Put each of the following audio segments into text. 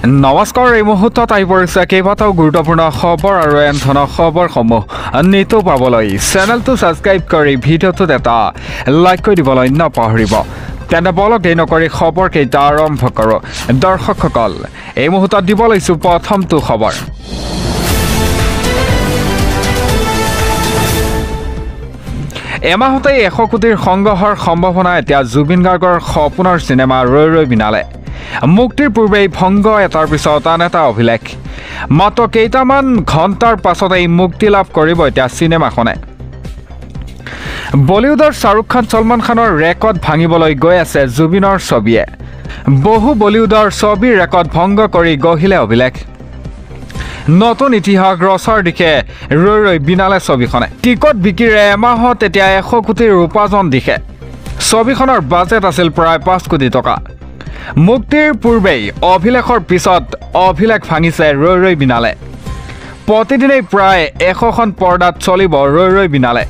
নমস্কাৰ এই মুহূৰ্তত আহি পৰিছে কেইবাটাও গুৰুত্বপূৰ্ণ খবৰ আৰু এনে ধৰণৰ খবৰসমূহ নিতৌ পাবলৈ চেনেলটো ছাবস্ক্ৰাইব কৰি ভিডিঅ'টোত এটা লাইক কৰি দিবলৈ নাপাহৰিব। তেনে বলক দেৰি নকৰি খবৰকেইটা আৰম্ভ কৰোঁ। দৰ্শকসকল, এই মুহূৰ্তত দিব লৈছোঁ প্ৰথমটো খবৰ। এমাহতে 100 কোটিৰ সংগ্ৰহৰ সম্ভাৱনা এতিয়া জুবিন গাৰ্গৰ সপোনৰ চিনেমা ৰৈ ৰৈ বিনালে। মুক্তিৰ পূৰ্বেই ভংগ এটাৰ পিছত আন এটা অভিলেখ। মাত্ৰ কেইটামান ঘণ্টাৰ পাছতেই মুক্তি লাভ কৰিব এতিয়া চিনেমাখনে। বলিউডৰ শ্বাহৰুখ খান ছলমান খানৰ ৰেকৰ্ড ভাঙিবলৈ গৈ আছে জুবিনৰ ছবিয়ে। বহু বলিউডৰ ছবিৰ ৰেকৰ্ড ভংগ কৰি গঢ়িলে অভিলেখ। নতুন ইতিহাস ৰচাৰ দিশে ৰৈ ৰৈ বিনালে ছবিখনে। টিকট বিক্ৰীৰে এমাহত এতিয়া 100 কোটিৰ উপাৰ্জন দিশে। ছবিখনৰ বাজেট আছিল প্ৰায় 5 কোটি টকা। মুক্তিৰ পূৰ্বেই অভিলেখৰ পিছত অভিলেখ ভাঙিছে ৰৈ ৰৈ বিনালে। প্ৰতিদিনেই প্ৰায় 100খন পৰ্দাত চলিব ৰৈ ৰৈ বিনালে।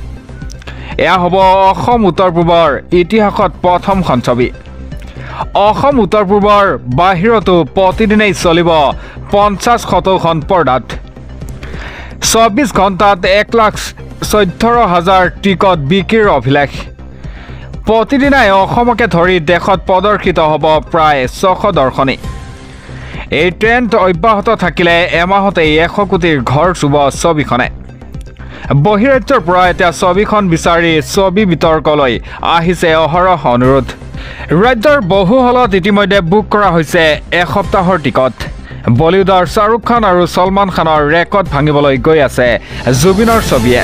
এয়া হ'ব অসম উত্তৰ পূবৰ ইতিহাসত প্ৰথমখন ছবি। অসম উত্তৰ পূবৰ বাহিৰতো প্ৰতিদিনেই চলিব 50-100খন পৰ্দাত। 24 ঘণ্টাত 1,14,000 টিকট বিক্ৰীৰ অভিলেখ। প্ৰতিদিনাই অসমকে ধৰি দেশত প্ৰদৰ্শিত হ'ব প্ৰায় 600 দৰ্শনী। এই ট্ৰেণ্ড অব্যাহত থাকিলে এমাহতেই 100 কোটিৰ ঘৰ চুব ছবিখনে। বহিৰাজ্যৰ পৰা এতিয়া ছবিখন বিচাৰি ছবি বিতৰ্কলৈ আহিছে অহৰহ অনুৰোধ। ৰাজ্যৰ বহু হলত ইতিমধ্যে বুক কৰা হৈছে এসপ্তাহৰ টিকট। বলিউডৰ শ্বাহৰুখ খান আৰু ছলমান খানৰ ৰেকৰ্ড ভাঙিবলৈ গৈ আছে জুবিনৰ ছবিয়ে।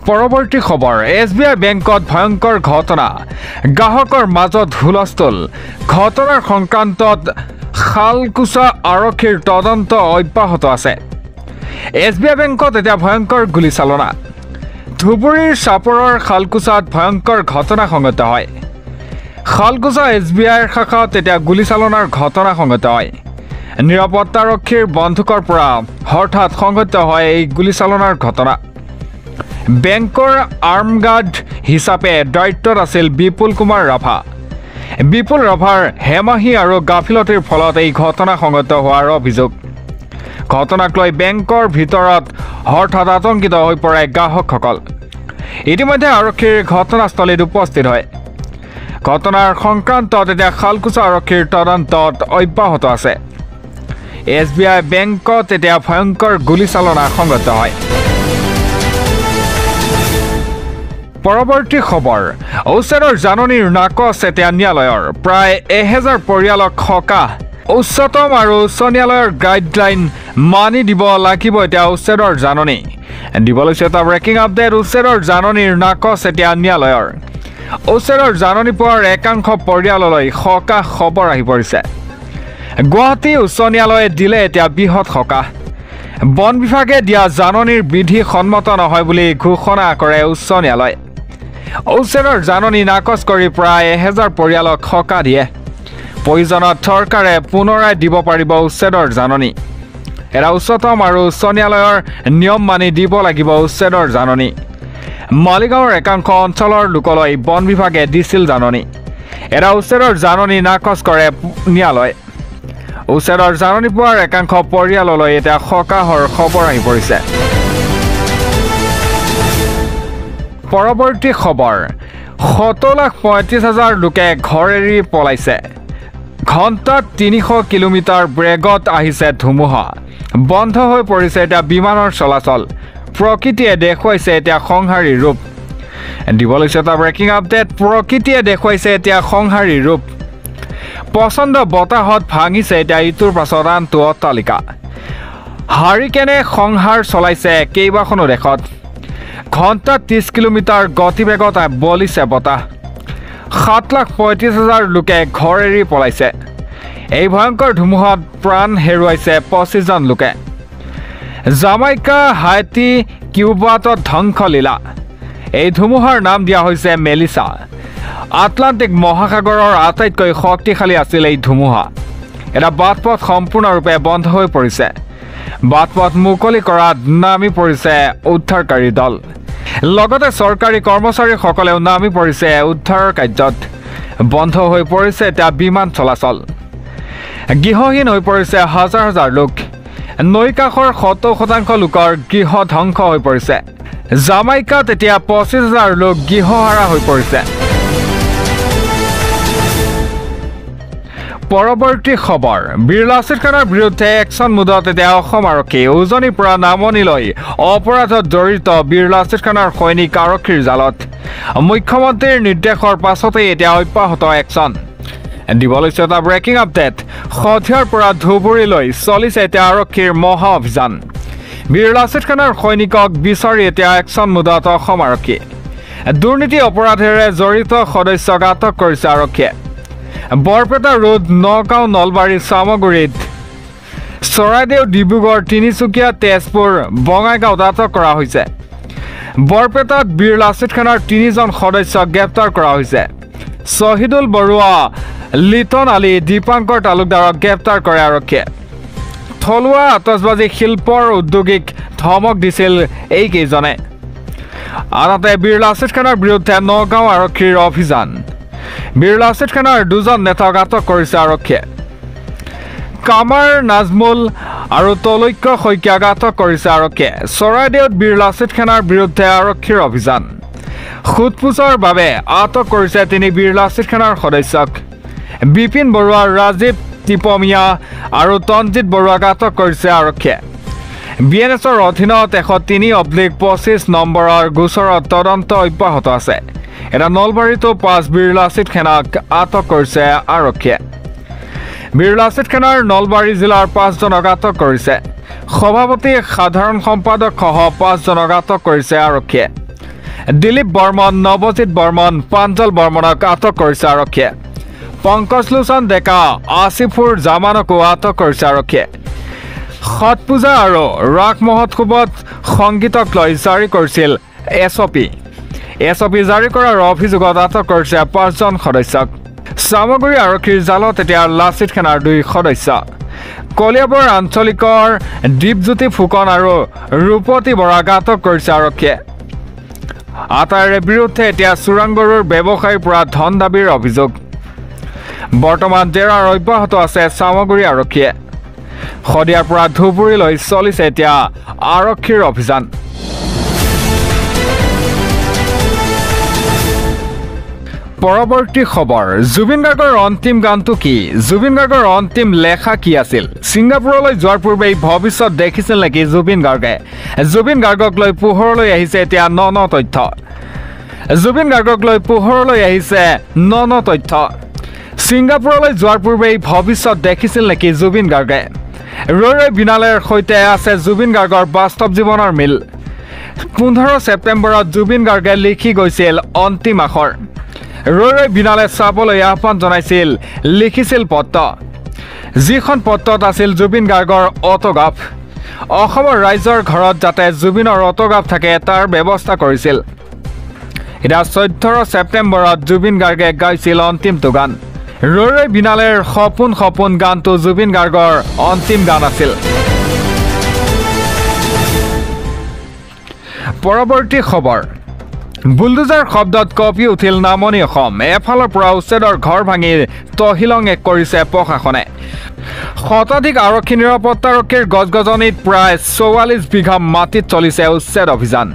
পৰৱৰ্তী খবৰ। SBI বেংকত ভয়ংকৰ ঘটনা, গ্ৰাহকৰ মাজত হুলস্থুল। ঘটনাৰ সংক্ৰান্তত খালকুছা আৰক্ষীৰ তদন্ত অব্যাহত আছে। SBI বেংকত এতিয়া ভয়ংকৰ গুলীচালনা। ধুবুৰীৰ চাপৰৰ খালকুছাত ভয়ংকৰ ঘটনা সংঘটিত হয়। খালকুছা SBIৰ শাখাত এতিয়া গুলীচালনাৰ ঘটনা সংঘটিত হয়। নিৰাপত্তাৰক্ষীৰ বন্দুকৰ পৰা হঠাৎ সংঘটিত হয় এই গুলীচালনাৰ ঘটনা। বেংকৰ আৰ্মগাৰ্ড হিচাপে দায়িত্বত আছিল বিপুল কুমাৰ ৰাভা। বিপুল ৰাভাৰ হেমাহি আৰু গাফিলতিৰ ফলত এই ঘটনা সংঘটিত হোৱাৰ অভিযোগ। ঘটনাক লৈ বেংকৰ ভিতৰত হঠাৎ আতংকিত হৈ পৰে গ্ৰাহকসকল। ইতিমধ্যে আৰক্ষীৰ ঘটনাস্থলীত উপস্থিত হয়। ঘটনাৰ সংক্ৰান্তত এতিয়া খালকুছা আৰক্ষীৰ তদন্তত অব্যাহত আছে। SBI বেংকত এতিয়া ভয়ংকৰ গুলীচালনা সংঘটিত হয়। পৰৱৰ্তী খবৰ। উচ্ছেদৰ জাননীৰ নাকচ এতিয়া ন্যায়ালয়ৰ। প্ৰায় 1000 পৰিয়ালক সকাহ। উচ্চতম আৰু উচ্চ ন্যায়ালয়ৰ গাইডলাইন মানি দিব লাগিব এতিয়া উচ্ছেদৰ জাননী। দিব লৈছে এটা ব্ৰেকিং আপডেট। উচ্ছেদৰ জাননীৰ নাকচ এতিয়া ন্যায়ালয়ৰ। উচ্ছেদৰ জাননী পোৱাৰ একাংশ পৰিয়াললৈ সকাহ খবৰ আহি পৰিছে। গুৱাহাটী উচ্চ ন্যায়ালয়ে দিলে এতিয়া বৃহৎ সকাহ। বন বিভাগে দিয়া জাননীৰ বিধি সন্মত নহয় বুলি ঘোষণা কৰে উচ্চ ন্যায়ালয়ে। উচ্ছেদৰ জাননী নাকচ কৰি প্ৰায় 1000 পৰিয়ালক সকাহ দিয়ে। প্ৰয়োজনত চৰকাৰে পুনৰাই দিব পাৰিব উচ্ছেদৰ জাননী। এৰা উচ্চতম আৰু উচ্চ ন্যায়ালয়ৰ নিয়ম মানি দিব লাগিব উচ্ছেদৰ জাননী। মালিগাঁৱৰ একাংশ অঞ্চলৰ লোকলৈ বন বিভাগে দিছিল জাননী। এৰা উচ্ছেদৰ জাননী নাকচ কৰে ন্যায়ালয়। উচ্ছেদৰ জাননী পোৱাৰ একাংশ পৰিয়াললৈ এতিয়া সকাহৰ খবৰ আহি পৰিছে। পৰৱৰ্তী খবৰ। 7,35,000 লোকে ঘৰ এৰি পলাইছে। ঘণ্টাত 300 কিলোমিটাৰ বেগত আহিছে ধুমুহা। বন্ধ হৈ পৰিছে এতিয়া বিমানৰ চলাচল। প্ৰকৃতিয়ে দেখুৱাইছে এতিয়া সংহাৰী ৰূপ। দিব লৈছে এটা ব্ৰেকিং আপডেট। প্ৰকৃতিয়ে দেখুৱাইছে এতিয়া সংহাৰী ৰূপ। প্ৰচণ্ড বতাহত ভাঙিছে এতিয়া ইটোৰ পাছত আনটো অট্টালিকা। হাৰিকেনে সংহাৰ চলাইছে কেইবাখনো দেশত। ঘণ্টাত 30 কিলোমিটাৰ গতিবেগত বলিছে বতাহ। 7,35,000 লোকে ঘৰ এৰি পলাইছে। এই ভয়ংকৰ ধুমুহাত প্ৰাণ হেৰুৱাইছে 25জন লোকে। জামাইকা, হাইটি, কিউবাত ধ্বংসলীলা। এই ধুমুহাৰ নাম দিয়া হৈছে মেলিছা। আটলাণ্টিক মহাসাগৰৰ আটাইতকৈ শক্তিশালী আছিল এই ধুমুহা। এটা বাটপথ সম্পূৰ্ণৰূপে বন্ধ হৈ পৰিছে। বাটপথ মুকলি কৰাত নামি পৰিছে উদ্ধাৰকাৰী দল। লগতে চৰকাৰী কৰ্মচাৰীসকলেও নামি পৰিছে উদ্ধাৰৰ কাৰ্যত। বন্ধ হৈ পৰিছে এতিয়া বিমান চলাচল গৃহহীন হৈ পৰিছে হাজাৰ হাজাৰ লোক নৈ কাষৰ ৭০% লোকৰ গৃহ ধ্বংস হৈ পৰিছে জামাইকাত এতিয়া ২৫,০০০ লোক গৃহহাৰা হৈ পৰিছে পৰৱৰ্তী খবৰ বীৰ লাচিত খানৰ বিৰুদ্ধে একশ্যন মুডত এতিয়া অসম আৰক্ষী উজনিৰ পৰা নামনিলৈ অপৰাধত জড়িত বীৰ লাচিত খানৰ সৈনিক আৰক্ষীৰ জালত মুখ্যমন্ত্ৰীৰ নিৰ্দেশৰ পাছতেই এতিয়া অব্যাহত একশ্যন দিবলৈছে এটা ব্ৰেকিং আপডেট সন্ধিয়াৰ পৰা ধুবুৰীলৈ চলিছে এতিয়া আৰক্ষীৰ মহা অভিযান বীৰ লাচিত খানৰ সৈনিকক বিচাৰি এতিয়া একশ্যন মুডত অসম আৰক্ষী দুৰ্নীতি অপৰাধেৰে জড়িত সদস্যক আটক কৰিছে আৰক্ষীয়ে বৰপেটা ৰোড নগাঁও নলবাৰী চামগুৰিত চৰাইদেউ ডিব্ৰুগড় তিনিচুকীয়া তেজপুৰ বঙাইগাঁৱত আটক কৰা হৈছে বৰপেটাত বীৰ লাচিত খানৰ ৩জন সদস্যক গ্ৰেপ্তাৰ কৰা হৈছে শহীদুল বৰুৱা লিটন আলী দীপাংকৰ তালুকদাৰক গ্ৰেপ্তাৰ কৰে আৰক্ষীয়ে থলুৱা আতচবাজি শিল্পৰ উদ্যোগীক ধমক দিছিল এইকেইজনে আনহাতে বীৰ লাচিত খানৰ বিৰুদ্ধে নগাঁও আৰক্ষীৰ অভিযান বীৰ লাচিত খানৰ ২জন নেতাক আটক কৰিছে আৰক্ষীয়ে কামাৰ নাজমুল আৰু তলৈক্য শইকীয়াক আটক কৰিছে আৰক্ষীয়ে চৰাইদেউত বীৰ লাচিত খানৰ বিৰুদ্ধে আৰক্ষীৰ অভিযান সোধপোছৰ বাবে আটক কৰিছে ৩ বীৰ লাচিত খানৰ সদস্যক বিপিন বৰুৱা ৰাজীৱ টিপমিয়া আৰু তনজিৎ বৰুৱাক আটক কৰিছে আৰক্ষীয়ে বিএনএছৰ অধীনত ১০৩/২৫ নম্বৰৰ গোচৰত তদন্ত অব্যাহত আছে এটা নলবাৰীতো ৫ বীৰ লাচিত খানক আটক কৰিছে আৰক্ষীয়ে বীৰ লাচিত খানৰ নলবাৰী জিলাৰ ৫জনক আটক কৰিছে সভাপতি সাধাৰণ সম্পাদক সহ ৫জনক আটক কৰিছে আৰক্ষীয়ে দিলীপ বৰ্মন নৱজিৎ বৰ্মন প্ৰাঞ্জল বৰ্মনক আটক কৰিছে আৰক্ষীয়ে পংকজ লোচন ডেকা আসিফুৰ জামানকো আটক কৰিছে আৰক্ষীয়ে ছট পূজা আৰু ৰাস মহোৎসৱত সংগীতক লৈ জাৰি কৰিছিল এছঅপি জাৰি কৰাৰ অভিযোগত আটক কৰিছে ৫জন সদস্যক চামগুৰি আৰক্ষীৰ জালত এতিয়া লাচিত খানৰ ২ সদস্য কলিয়াবৰ আঞ্চলিকৰ দীপজ্যোতি ফুকন আৰু ৰূপতী বৰাক আটক কৰিছে আৰক্ষীয়ে আটাইৰে বিৰুদ্ধে এতিয়া চোৰাংগৰুৰ ব্যৱসায়ীৰ পৰা ধন দাবীৰ অভিযোগ বৰ্তমান জেৰাৰ অব্যাহত আছে চামগুৰি আৰক্ষীয়ে শদিয়াৰ পৰা ধুবুৰীলৈ চলিছে এতিয়া আৰক্ষীৰ অভিযান পৰৱৰ্তী খবৰ জুবিন গাৰ্গৰ অন্তিম গানটো কি জুবিন গাৰ্গৰ অন্তিম লেখা কি আছিল ছিংগাপুৰলৈ যোৱাৰ পূৰ্বে ভৱিষ্যত দেখিছিল নেকি জুবিন গাৰ্গে জুবিন গাৰ্গক লৈ পোহৰলৈ আহিছে এতিয়া ন তথ্য জুবিন গাৰ্গক লৈ পোহৰলৈ আহিছে ন তথ্য ছিংগাপুৰলৈ যোৱাৰ পূৰ্বে ভৱিষ্যত দেখিছিল নেকি জুবিন গাৰ্গে ৰৈ বিনালেৰ সৈতে আছে জুবিন গাৰ্গৰ বাস্তৱ জীৱনৰ মিল ১৫ ছেপ্টেম্বৰত জুবিন গাৰ্গে লিখি গৈছিল অন্তিম আখৰ ৰৈ বিনালে চাবলৈ আহ্বান জনাইছিল লিখিছিল পত্ৰ যিখন পত্ৰত আছিল জুবিন গাৰ্গৰ অটোগ্ৰাফ অসমৰ ৰাইজৰ ঘৰত যাতে জুবিনৰ অটোগ্ৰাফ থাকে তাৰ ব্যৱস্থা কৰিছিল এটা ১৪ ছেপ্টেম্বৰত জুবিন গাৰ্গে গাইছিল অন্তিমটো গান ৰৈ বিনালেৰ সপোন গানটো জুবিন গাৰ্গৰ অন্তিম গান আছিল পৰৱৰ্তী খবৰ বুলডোজাৰ শব্দত কঁপি উঠিল নামনি অসম এফালৰ পৰা উচ্ছেদৰ ঘৰ ভাঙি তহিলং কৰিছে প্ৰশাসনে শতাধিক আৰক্ষী নিৰাপত্তাৰক্ষীৰ গজগজনিত প্ৰায় ৪৪ বিঘা মাটিত চলিছে উচ্ছেদ অভিযান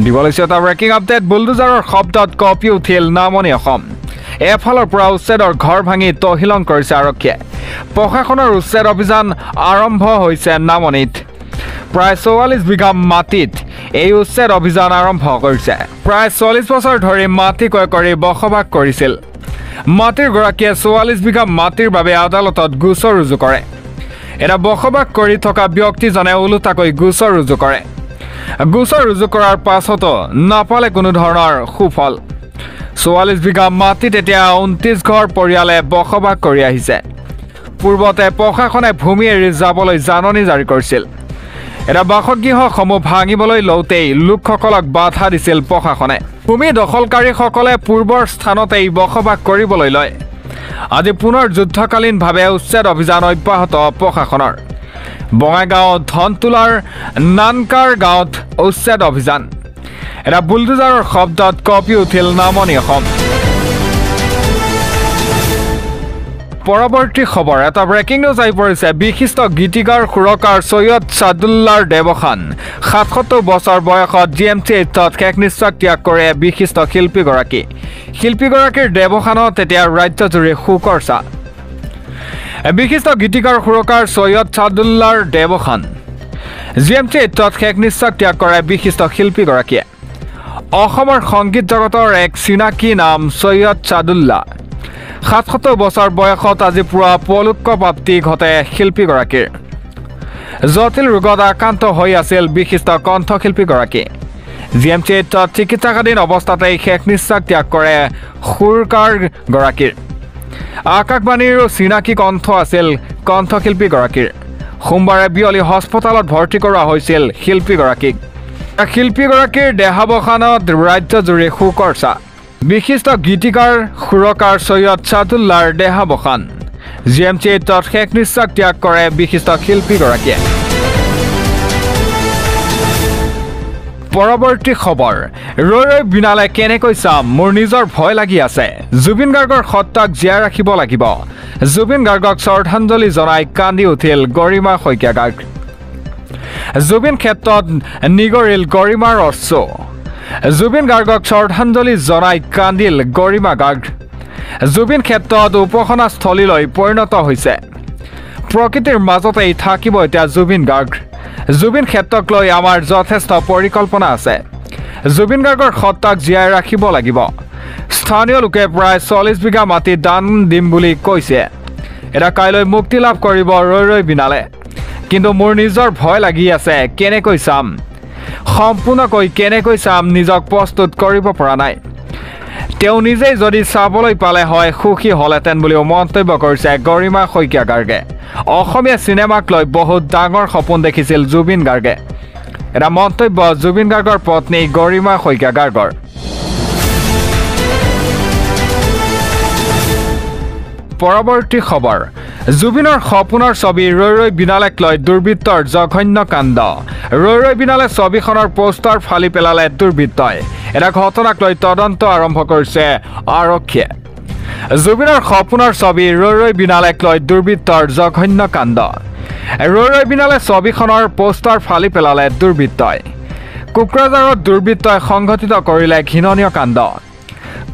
দিবলৈছে এটা ব্ৰেকিং আপডেট বুলডোজাৰৰ শব্দত কঁপি উঠিল নামনি অসম এফালৰ পৰা উচ্ছেদৰ ঘৰ ভাঙি তহিলং কৰিছে আৰক্ষীয়ে প্ৰশাসনৰ উচ্ছেদ অভিযান আৰম্ভ হৈছে নামনিত প্ৰায় ৪৪ বিঘা মাটিত এই উচ্ছেদ অভিযান আৰম্ভ কৰিছে প্ৰায় ৪০ বছৰ ধৰি মাটি ক্ৰয় কৰি বসবাস কৰিছিল মাটিৰ গৰাকীয়ে ৪৪ বিঘা মাটিৰ বাবে আদালতত গোচৰ ৰুজু কৰে এটা বসবাস কৰি থকা ব্যক্তিজনে ওলোটাকৈ গোচৰ ৰুজু কৰে গোচৰ ৰুজু কৰাৰ পাছতো নাপালে কোনো ধৰণৰ সুফল ৪৪ বিঘা মাটিত এতিয়া ২৯ ঘৰ পৰিয়ালে বসবাস কৰি আহিছে পূৰ্বতে প্ৰশাসনে ভূমি এৰি যাবলৈ জাননী জাৰি কৰিছিল এটা বাসগৃহসমূহ ভাঙিবলৈ লওঁতেই লোকসকলক বাধা দিছিল প্ৰশাসনে ভূমি দখলকাৰীসকলে পূৰ্বৰ স্থানতেই বসবাস কৰিবলৈ লয় আজি পুনৰ যুদ্ধকালীনভাৱে উচ্ছেদ অভিযান অব্যাহত প্ৰশাসনৰ বঙাইগাঁও ধনতোলাৰ নানকাৰ গাঁৱত উচ্ছেদ অভিযান এটা বুলডোজাৰৰ শব্দত কঁপি উঠিল নামনি অসম পৰৱৰ্তী খবৰ এটা ব্ৰেকিং নিউজ আহি পৰিছে বিশিষ্ট গীতিকাৰ সুৰকাৰ সৈয়দ ছাদুল্লাহৰ দেৱসান ৭৭ বছৰ বয়সত GMCHত শেষ নিশ্বাস ত্যাগ কৰে বিশিষ্ট শিল্পীগৰাকীৰ দেৱসানত এতিয়া ৰাজ্যজুৰি শোকৰ ছাঁ বিশিষ্ট গীতিকাৰ সুৰকাৰ সৈয়দ ছাদুল্লাহৰ দেৱসান GMCHত শেষ নিশ্বাস ত্যাগ কৰে বিশিষ্ট শিল্পীগৰাকীয়ে অসমৰ সংগীত জগতৰ এক চিনাকি নাম সৈয়দ ছাদুল্লাহ ৭৭ বছৰ বয়সত আজি পুৱা পৰলোকপ্ৰাপ্তি ঘটে শিল্পীগৰাকীৰ জটিল ৰোগত আক্ৰান্ত হৈ আছিল বিশিষ্ট কণ্ঠশিল্পীগৰাকী GMCHত চিকিৎসাধীন অৱস্থাতে শেষ নিশ্বাস ত্যাগ কৰে সুৰকাৰগৰাকীৰ আকাশবাণীৰ চিনাকি কণ্ঠ আছিল কণ্ঠশিল্পীগৰাকীৰ সোমবাৰে বিয়লি হস্পিটেলত ভৰ্তি কৰা হৈছিল শিল্পীগৰাকীৰ দেহাৱসানত ৰাজ্যজুৰি শোকৰ ছাঁ বিশিষ্ট গীতিকাৰ সুৰকাৰ সৈয়দ ছাদুল্লাহৰ দেহাৱসান GMCHত শেষ নিশ্বাস ত্যাগ কৰে বিশিষ্ট শিল্পীগৰাকীয়ে পৰৱৰ্তী খবৰ ৰৈ বিনালে কেনেকৈ চাম মোৰ নিজৰ ভয় লাগি আছে জুবিন গাৰ্গৰ হত্যাক জীয়াই ৰাখিব লাগিব জুবিন গাৰ্গক শ্ৰদ্ধাঞ্জলি জনাই কান্দি উঠিল গৰিমা শইকীয়া গাৰ্গ জুবিন ক্ষেত্ৰত নিগৰিল গৰিমাৰ অশ্ৰু জুবিন গাৰ্গক শ্ৰদ্ধাঞ্জলি জনাই কান্দিল গৰিমা গাৰ্গ জুবিন ক্ষেত্ৰত উপাসনাস্থলীলৈ পৰিণত হৈছে প্ৰকৃতিৰ মাজতেই থাকিব এতিয়া জুবিন গাৰ্গ জুবিন ক্ষেত্ৰক লৈ আমাৰ যথেষ্ট পৰিকল্পনা আছে জুবিন গাৰ্গৰ হত্যাক জীয়াই ৰাখিব লাগিব স্থানীয় লোকে প্ৰায় 40 বিঘা মাটি দান দিম বুলি কৈছে এটা কাইলৈ মুক্তি লাভ কৰিব ৰৈ বিনালে কিন্তু মোৰ নিজৰ ভয় লাগি আছে কেনেকৈ চাম সম্পূৰ্ণকৈ কেনেকৈ চাম নিজক প্ৰস্তুত কৰিব পৰা নাই তেওঁ নিজেই যদি চাবলৈ পালে হয় সুখী হলহেঁতেন বুলিও মন্তব্য কৰিছে গৰিমা শইকীয়া গাৰ্গে অসমীয়া চিনেমাক লৈ বহুত ডাঙৰ সপোন দেখিছিল জুবিন গাৰ্গে এটা মন্তব্য জুবিন গাৰ্গৰ পত্নী গৰিমা শইকীয়া গাৰ্গৰ পৰৱৰ্তী খবৰ জুবিনৰ সপোনৰ ছবি ৰৈ বিনালেক লৈ দুৰ্বৃত্তৰ জঘন্য কাণ্ড ৰৈ বিনালে ছবিখনৰ পোষ্টাৰ ফালি পেলালে দুৰ্বৃত্তই এটা ঘটনাক লৈ তদন্ত আৰম্ভ কৰিছে আৰক্ষীয়ে জুবিনৰ সপোনৰ ছবি ৰৈ বিনালেক লৈ দুৰ্বৃত্তৰ জঘন্য কাণ্ড ৰৈ বিনালে ছবিখনৰ পোষ্টাৰ ফালি পেলালে দুৰ্বৃত্তই কোকৰাঝাৰত দুৰ্বৃত্তই সংঘটিত কৰিলে ঘৃণনীয় কাণ্ড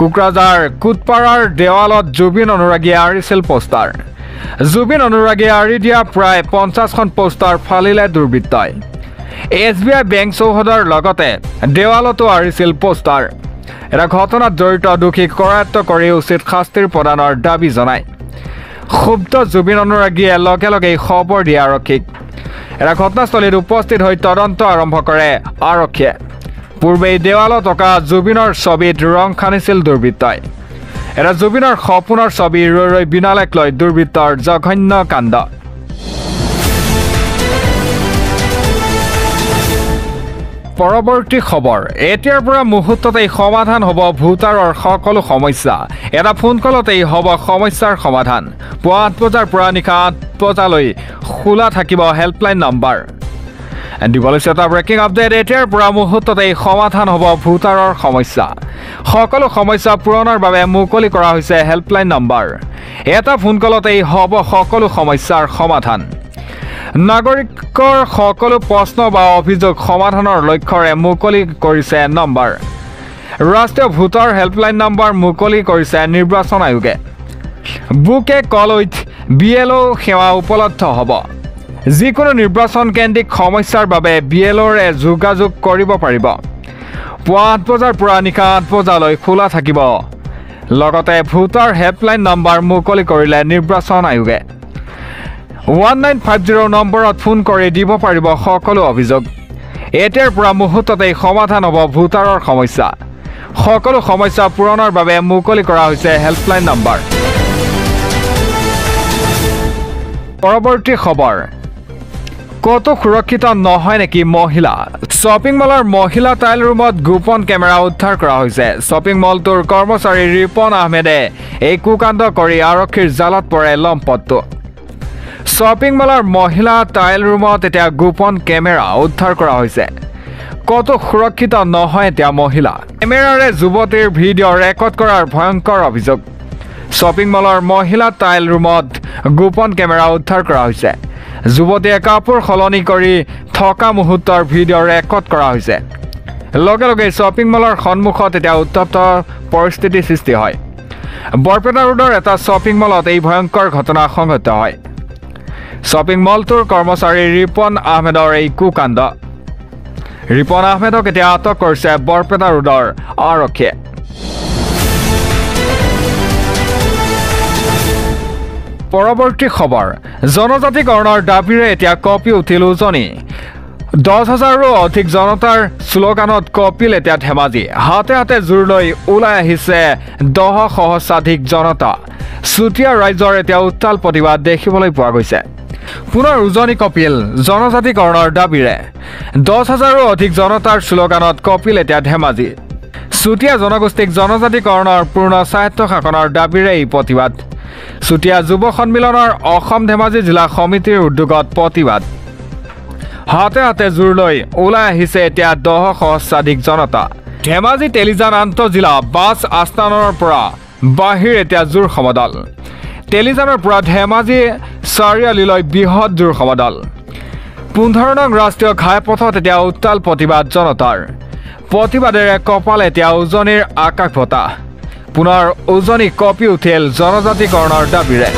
কোকৰাঝাৰ কুটপাৰাৰ দেৱালত জুবিন অনুৰাগীয়ে আঁৰিছিল পোষ্টাৰ জুবিন অনুৰাগীয়ে আঁৰি দিয়া প্ৰায় 50খন পোষ্টাৰ ফালিলে দুৰ্বৃত্তই SBI বেংক চৌহদৰ লগতে দেৱালতো আঁৰিছিল পোষ্টাৰ এটা ঘটনাত জড়িত দোষীক কৰায়ত্ব কৰি উচিত শাস্তিৰ প্ৰদানৰ দাবী জনায় ক্ষুব্ধ জুবিন অনুৰাগীয়ে লগে খবৰ দিয়ে আৰক্ষীক এটা ঘটনাস্থলীত উপস্থিত হৈ তদন্ত আৰম্ভ কৰে আৰক্ষীয়ে পূৰ্বে দেৱালত থকা জুবিনৰ ছবিত ৰং সানিছিল দুৰ্বৃত্তই এটা জুবিনৰ সপোনৰ ছবি ৰৈ বিনালেক লৈ দুৰ্বৃত্তৰ জঘন্য কাণ্ড পৰৱৰ্তী খবৰ এতিয়াৰ পৰা মুহূৰ্ততেই সমাধান হ'ব ভোটাৰৰ সকলো সমস্যা এটা ফোন কলতেই হ'ব সমস্যাৰ সমাধান পুৱা 8 বজাৰ পৰা নিশা 8 বজালৈ খোলা থাকিব হেল্পলাইন নম্বৰ দিবলৈছে এটা ব্ৰেকিং আপডেট এতিয়াৰ পৰা মুহূৰ্ততেই সমাধান হ'ব ভোটাৰৰ সমস্যা সকলো সমস্যা পূৰণৰ বাবে মুকলি কৰা হৈছে হেল্পলাইন নম্বৰ এটা ফোন কলতেই হ'ব সকলো সমস্যাৰ সমাধান নাগৰিকৰ সকলো প্ৰশ্ন বা অভিযোগ সমাধানৰ লক্ষ্যৰে মুকলি কৰিছে নম্বৰ ৰাষ্ট্ৰীয় ভোটাৰ হেল্পলাইন নম্বৰ মুকলি কৰিছে নিৰ্বাচন আয়োগে book A call with BLO সেৱা উপলব্ধ হ'ব যিকোনো নিৰ্বাচন কেন্দ্ৰিক সমস্যাৰ বাবে BLOৰে যোগাযোগ কৰিব পাৰিব পুৱা 8 বজাৰ পৰা নিশা 8 বজালৈ খোলা থাকিব লগতে ভোটাৰ হেল্পলাইন নম্বৰ মুকলি কৰিলে নিৰ্বাচন আয়োগে 1950 নম্বৰত ফোন কৰি দিব পাৰিব সকলো অভিযোগ এতিয়াৰ পৰা মুহূৰ্ততেই সমাধান হ'ব ভোটাৰৰ সমস্যা সকলো সমস্যা পূৰণৰ বাবে মুকলি কৰা হৈছে হেল্পলাইন নম্বৰ পৰৱৰ্তী খবৰ কত সুৰক্ষিত নহয় নেকি মহিলা শ্বপিং মলৰ মহিলা টাইল ৰুমত গোপন কেমেৰা উদ্ধাৰ কৰা হৈছে শ্বপিং মলটোৰ কৰ্মচাৰী ৰিপন আহমেদে এই কুকাণ্ড কৰি আৰক্ষীৰ জালত পৰে লম্পটটো শ্বপিং মলৰ মহিলা টাইল ৰুমত এতিয়া গোপন কেমেৰা উদ্ধাৰ কৰা হৈছে কত সুৰক্ষিত নহয় এতিয়া মহিলা কেমেৰাৰে যুৱতীৰ ভিডিঅ' ৰেকৰ্ড কৰাৰ ভয়ংকৰ অভিযোগ শ্বপিং মলৰ মহিলা ট্ৰায়েল ৰুমত গোপন কেমেৰা উদ্ধাৰ কৰা হৈছে। যুৱতীয়ে কাপোৰ সলনি কৰি থকা মুহূৰ্তৰ ভিডিঅ' ৰেকৰ্ড কৰা হৈছে। লগে লগে শ্বপিং মলৰ সন্মুখত এতিয়া উত্তপ্ত পৰিস্থিতিৰ সৃষ্টি হয়। বৰপেটা ৰোডৰ এটা শ্বপিং মলত এই ভয়ংকৰ ঘটনা সংঘটিত হয়। শ্বপিং মলটোৰ কৰ্মচাৰী ৰিপন আহমেদৰ এই কুকাণ্ড। ৰিপন আহমেদক এতিয়া আটক কৰিছে বৰপেটা ৰোডৰ আৰক্ষীয়ে। পৰৱৰ্তী খবৰ, জনজাতিকৰণৰ দাবীৰে এতিয়া কঁপি উঠিল উজনি। 10,000ৰো অধিক জনতাৰ শ্লোগানত কঁপিল এতিয়া ধেমাজি। হাতে হাতে জোৰ লৈ ওলাই আহিছে 10 সহস্ৰাধিক জনতা। চুতীয়া ৰাইজৰ এতিয়া উত্তাল প্ৰতিবাদ দেখিবলৈ পোৱা গৈছে। পুনৰ উজনি কঁপিল জনজাতিকৰণৰ দাবীৰে। 10,000ৰো অধিক জনতাৰ শ্লোগানত কঁপিল এতিয়া ধেমাজি। চুতীয়া জনগোষ্ঠীক জনজাতিকৰণৰ পূৰ্ণ স্বায়ত্তশাসনৰ দাবীৰে এই প্ৰতিবাদ। চুতীয়া যুৱ সন্মিলনৰ অসম ধেমাজি জিলা সমিতিৰ উদ্যোগত প্ৰতিবাদ। হাতে হাতে জোৰ লৈ ওলাই আহিছে এতিয়া 10 সহস্ৰাধিক জনতা। ধেমাজি তেলিজান আন্তঃজিলা বাছ আস্থানৰ পৰা বাহিৰ এতিয়া জোৰ সমদল। তেলিজানৰ পৰা ধেমাজি চাৰিআলিলৈ বৃহৎ জোৰ সমদল। 15 নং ৰাষ্ট্ৰীয় ঘাইপথত এতিয়া উত্তাল প্ৰতিবাদ জনতাৰ। প্ৰতিবাদেৰে কপাল এতিয়া উজনিৰ আকাশ বতাহ। পুনৰ উজনি কঁপি উঠিল জনজাতিকৰণৰ দাবীৰে।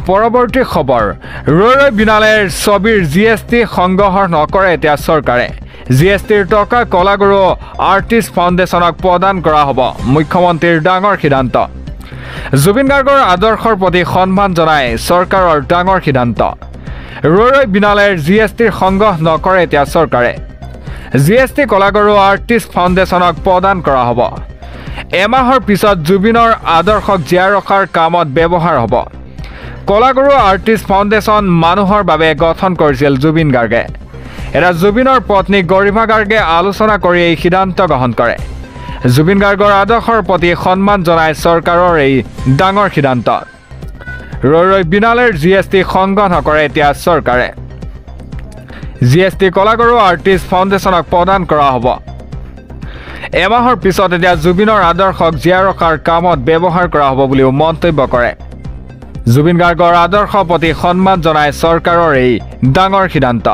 পৰৱৰ্তী খবৰ, ৰৈ বিনালেৰ ছবিৰ GST সংগ্ৰহ নকৰে এতিয়া চৰকাৰে। GSTৰ টকা কলাগুৰু আৰ্টিষ্ট ফাউণ্ডেশ্যনক প্ৰদান কৰা হ'ব, মুখ্যমন্ত্ৰীৰ ডাঙৰ সিদ্ধান্ত। জুবিন গাৰ্গৰ আদৰ্শৰ প্ৰতি সন্মান জনাই চৰকাৰৰ ডাঙৰ সিদ্ধান্ত। ৰৈ বিনালেৰ GSTৰ সংগ্ৰহ নকৰে এতিয়া চৰকাৰে। GST কলাগুৰু আৰ্টিষ্ট ফাউণ্ডেশ্যনক প্ৰদান কৰা হ'ব। এমাহৰ পিছত জুবিনৰ আদৰ্শক জীয়াই ৰখাৰ কামত ব্যৱহাৰ হ'ব। কলাগুৰু আৰ্টিষ্ট ফাউণ্ডেশ্যন মানুহৰ বাবে গঠন কৰিছিল জুবিন গাৰ্গে। এটা জুবিনৰ পত্নী গৰিমা গাৰ্গে আলোচনা কৰি এই সিদ্ধান্ত গ্ৰহণ কৰে। জুবিন গাৰ্গৰ আদৰ্শৰ প্ৰতি সন্মান জনাই চৰকাৰৰ এই ডাঙৰ সিদ্ধান্ত। ৰৈ বিনালেৰ GST সংগ্ৰহ নকৰে এতিয়া চৰকাৰে। GST কলাগুৰু আৰ্টিষ্ট ফাউণ্ডেশ্যনক প্ৰদান কৰা হ'ব। এমাহৰ পিছত এতিয়া জুবিনৰ আদৰ্শক জীয়াই ৰখাৰ কামত ব্যৱহাৰ কৰা হ'ব বুলিও মন্তব্য কৰে। জুবিন গাৰ্গৰ আদৰ্শৰ প্ৰতি সন্মান জনাই চৰকাৰৰ এই ডাঙৰ সিদ্ধান্ত।